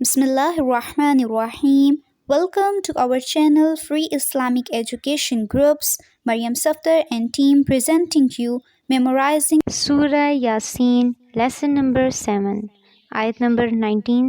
Bismillahirrahmanirrahim. Welcome to our channel Free Islamic Education Groups. Maryam Safdar and team presenting you memorizing Surah Yasin, lesson number 7, ayat number 19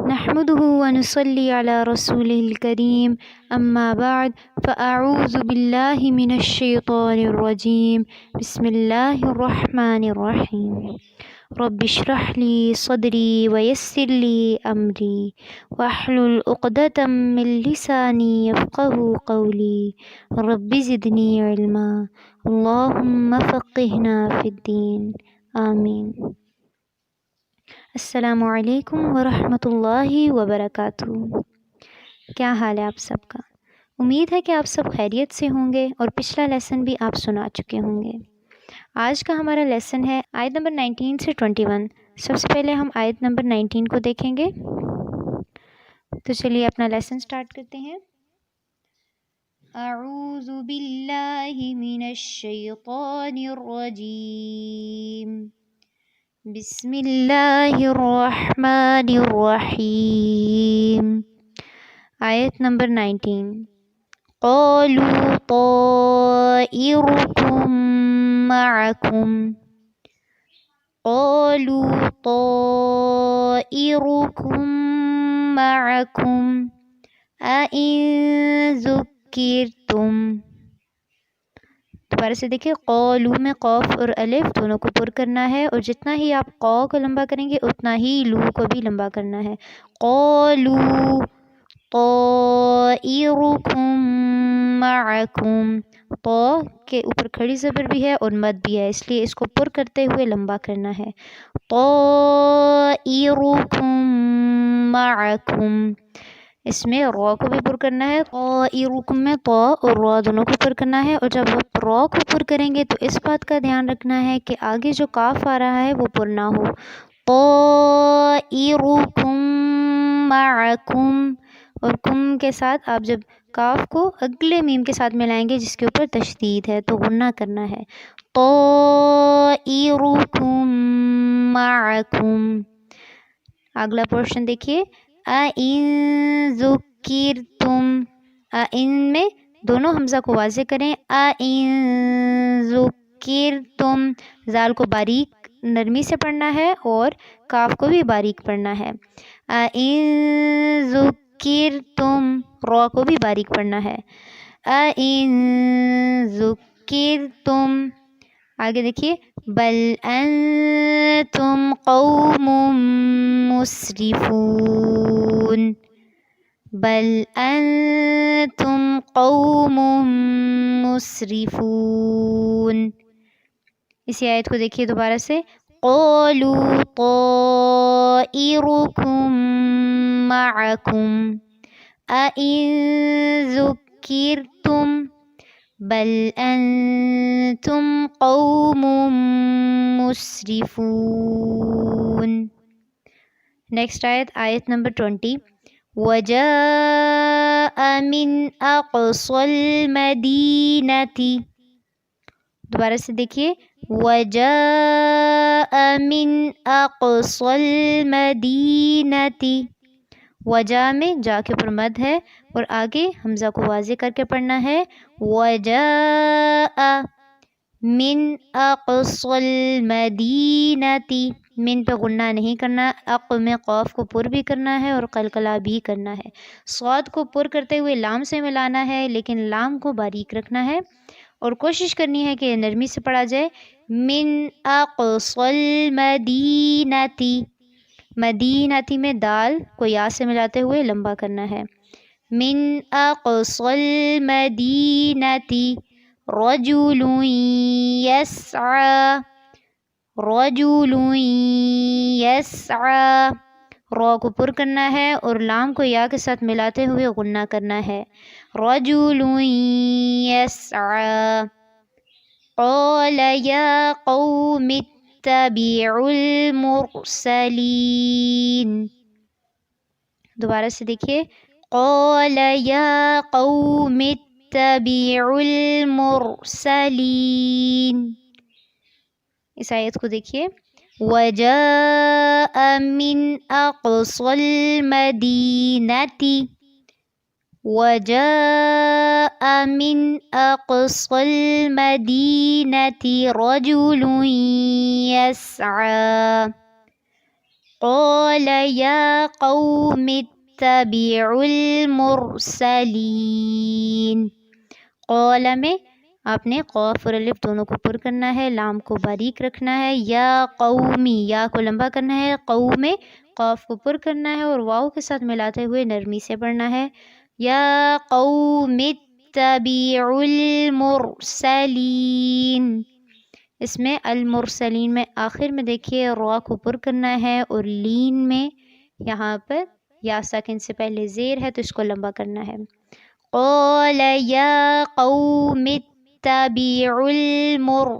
نحمده ونصلي على رسوله الكريم أما بعد فأعوذ بالله من الشيطان الرجيم بسم الله الرحمن الرحيم رب اشرح لي صدري ويسر لي أمري واحلل عقدة من لساني يفقه قولي رب زدني علما اللهم فقهنا في الدين آمين. السلام علیکم ورحمۃ اللہ وبرکاتہ. کیا حال ہے آپ سب کا؟ امید ہے کہ آپ سب خیریت سے ہوں گے اور پچھلا لیسن بھی آپ سنا چکے ہوں گے. آج کا ہمارا لیسن ہے آیت نمبر 19 سے 21. سب سے پہلے ہم آیت نمبر 19 کو دیکھیں گے. تو چلیے اپنا لیسن سٹارٹ کرتے ہیں. اعوذ باللہ من الشیطان الرجیم بسم اللہ الرحمن الرحیم. آیت نمبر 19. قالوا طائركم معكم قالوا طائركم معكم أئن ذکرتم. دوبارہ سے دیکھیں، قولو میں قوف اور الف دونوں کو پر کرنا ہے، اور جتنا ہی آپ قو کو لمبا کریں گے اتنا ہی لو کو بھی لمبا کرنا ہے. قولو طائرکم معکم. طا کے اوپر کھڑی زبر بھی ہے اور مد بھی ہے، اس لیے اس کو پر کرتے ہوئے لمبا کرنا ہے. طائرکم معکم. اس میں را کو بھی پر کرنا ہے. طائرکم میں طا اور را دونوں کو پر کرنا ہے، اور جب آپ را کو پر کریں گے تو اس بات کا دھیان رکھنا ہے کہ آگے جو کاف آ رہا ہے وہ پر نہ ہو. طائرکم معکم. اور کم کے ساتھ آپ جب کاف کو اگلے میم کے ساتھ ملائیں گے جس کے اوپر تشدید ہے تو غنہ کرنا ہے. طائرکم معکم. اگلا پورشن دیکھیے. اَإِن ذُكِّرْتُم. اَإِن میں دونوں حمزہ کو واضح کریں. اَإِن ذُكِّرْتُم. زال کو باریک نرمی سے پڑھنا ہے اور کاف کو بھی باریک پڑھنا ہے. اَإِن ذُكِّرْتُم. را کو بھی باریک پڑھنا ہے. اَإِن ذُكِّرْتُم. آگے دیکھیے. بل انتم قوم مسرفون. بل انتم قوم مسرفون. اسی آیت کو دیکھیے دوبارہ سے. قالوا طائركم معكم أئن ذكرتم بل انتم قوم مسرفون. نیکسٹ آیت نمبر 20. وجاء من اقصى المدینة. دوبارہ سے دیکھیے. وجاء من اقصى المدینة. وجا میں جا کے اوپر مد ہے اور آگے حمزہ کو واضح کر کے پڑھنا ہے. وجاء من اقصى المدینة. من پہ غنہ نہیں کرنا، اق میں قاف کو پر بھی کرنا ہے اور قلقلہ بھی کرنا ہے. صاد کو پر کرتے ہوئے لام سے ملانا ہے لیکن لام کو باریک رکھنا ہے اور کوشش کرنی ہے کہ نرمی سے پڑھا جائے. من اقصى المدینة. مدینتی میں دال کو یا سے ملاتے ہوئے لمبا کرنا ہے. من اقصى المدینة رجل يسعى. رجل يسعى. را کو پر کرنا ہے اور لام کو یا کے ساتھ ملاتے ہوئے غنہ کرنا ہے. رجل يسعى. قال يا قوم اتبعوا المرسلين. دوبارہ سے دیکھیے. قال يا قوم اتبعوا المرسلين. اس آیت کو دیکھیے. وجاء من أقصى المدينة وجاء من أقصى المدينة رجل يسعى قال يا قوم اتبعوا المرسلين. قال میں آپ نے قاف اور الف دونوں کو پر کرنا ہے، لام کو باریک رکھنا ہے، یا قومی یا کو لمبا کرنا ہے، قوم قاف کو پر کرنا ہے اور واو کے ساتھ ملاتے ہوئے نرمی سے پڑھنا ہے. یا قوم اتبعوا المرسلین. اس میں المرسلین میں آخر میں دیکھیے را کو پر کرنا ہے اور لین میں یہاں پر یا ساکن سے پہلے زیر ہے تو اس کو لمبا کرنا ہے. قال یا قوم اتبعوا المرسلین.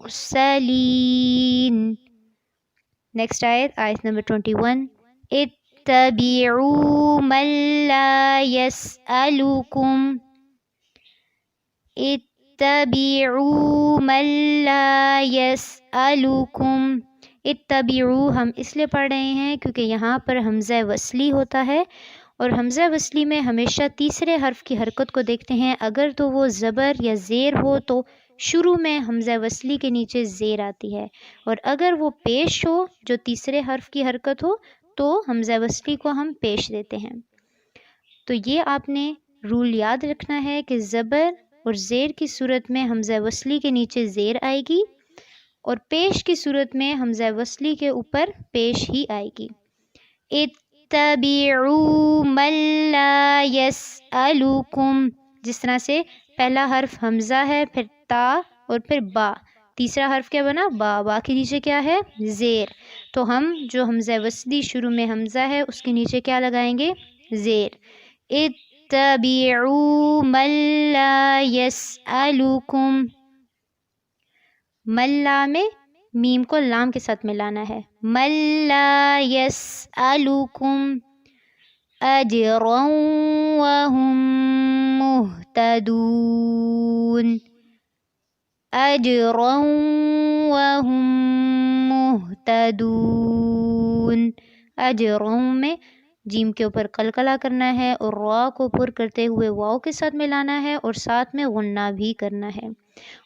نیکسٹ آیت نمبر 21. اتبعوا من لا يسألكم اتبعوا من لا يسألكم. اتبعوا ہم اس لیے پڑھ رہے ہیں کیونکہ یہاں پر حمزہ وصلی ہوتا ہے اور حمزہ وصلی میں ہمیشہ تیسرے حرف کی حرکت کو دیکھتے ہیں. اگر تو وہ زبر یا زیر ہو تو شروع میں حمزہ وصلی کے نیچے زیر آتی ہے، اور اگر وہ پیش ہو جو تیسرے حرف کی حرکت ہو تو حمزہ وصلی کو ہم پیش دیتے ہیں. تو یہ آپ نے رول یاد رکھنا ہے کہ زبر اور زیر کی صورت میں حمزہ وصلی کے نیچے زیر آئے گی اور پیش کی صورت میں حمزہ وصلی کے اوپر پیش ہی آئے گی. اتبعوا من لا يسألكم. جس طرح سے پہلا حرف حمزہ ہے، پھر تا اور پھر با. تیسرا حرف کیا بنا؟ با. با کے نیچے کیا ہے؟ زیر. تو ہم جو حمزہ وصلی شروع میں حمزہ ہے اس کے نیچے کیا لگائیں گے؟ زیر. اتبعوا من لا يسألكم. ملا میں میم کو لام کے ساتھ ملانا ہے. من لا يسألكم أجرا وهم مهتدون. أجرا وهم مهتدون. أجرا میں جیم کے اوپر قلقلہ کرنا ہے اور را کو پر کرتے ہوئے واو کے ساتھ ملانا ہے اور ساتھ میں غنہ بھی کرنا ہے،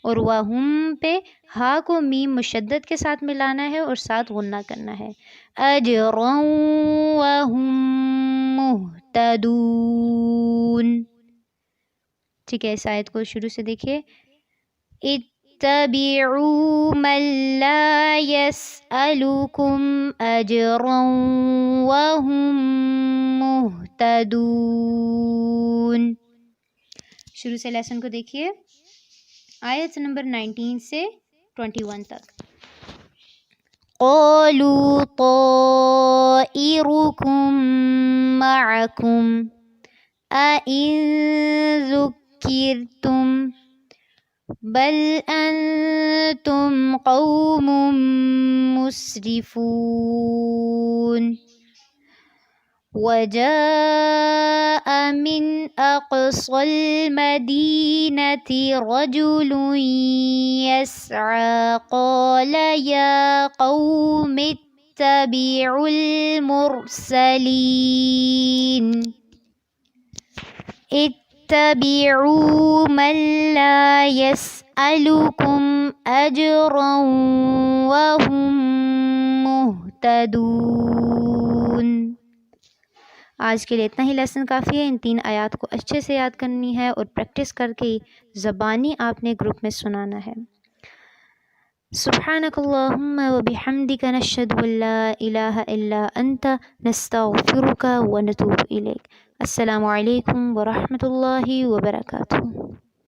اور وہم پہ ہا کو میم مشدد کے ساتھ ملانا ہے اور ساتھ غنہ کرنا ہے. اجرا وہم مہتدون. ٹھیک ہے، اس آیت کو شروع سے دیکھیے. اتبعوا من لا يسألكم أجرا وهم مهتدون. شروع سے لیسن کو دیکھیے، آیت نمبر 19 سے 21 تک. قالوا طائركم معكم أئن ذكرتم بل أنتم قوم مسرفون. وجاء من أقصى المدينة رجل يسعى قال يا قوم اتبعوا المرسلين. اتبعوا من لا يسألكم أجرا وهم مهتدون. آج کے لیے اتنا ہی لیسن کافی ہے. ان 3 آیات کو اچھے سے یاد کرنی ہے اور پریکٹس کر کے زبانی آپ نے گروپ میں سنانا ہے. سبحانک اللہم و بحمدک نشہد ان لا الہ الا انت نستغفرک و نتوب الیک. السلام علیکم ورحمۃ اللہ وبرکاتہ.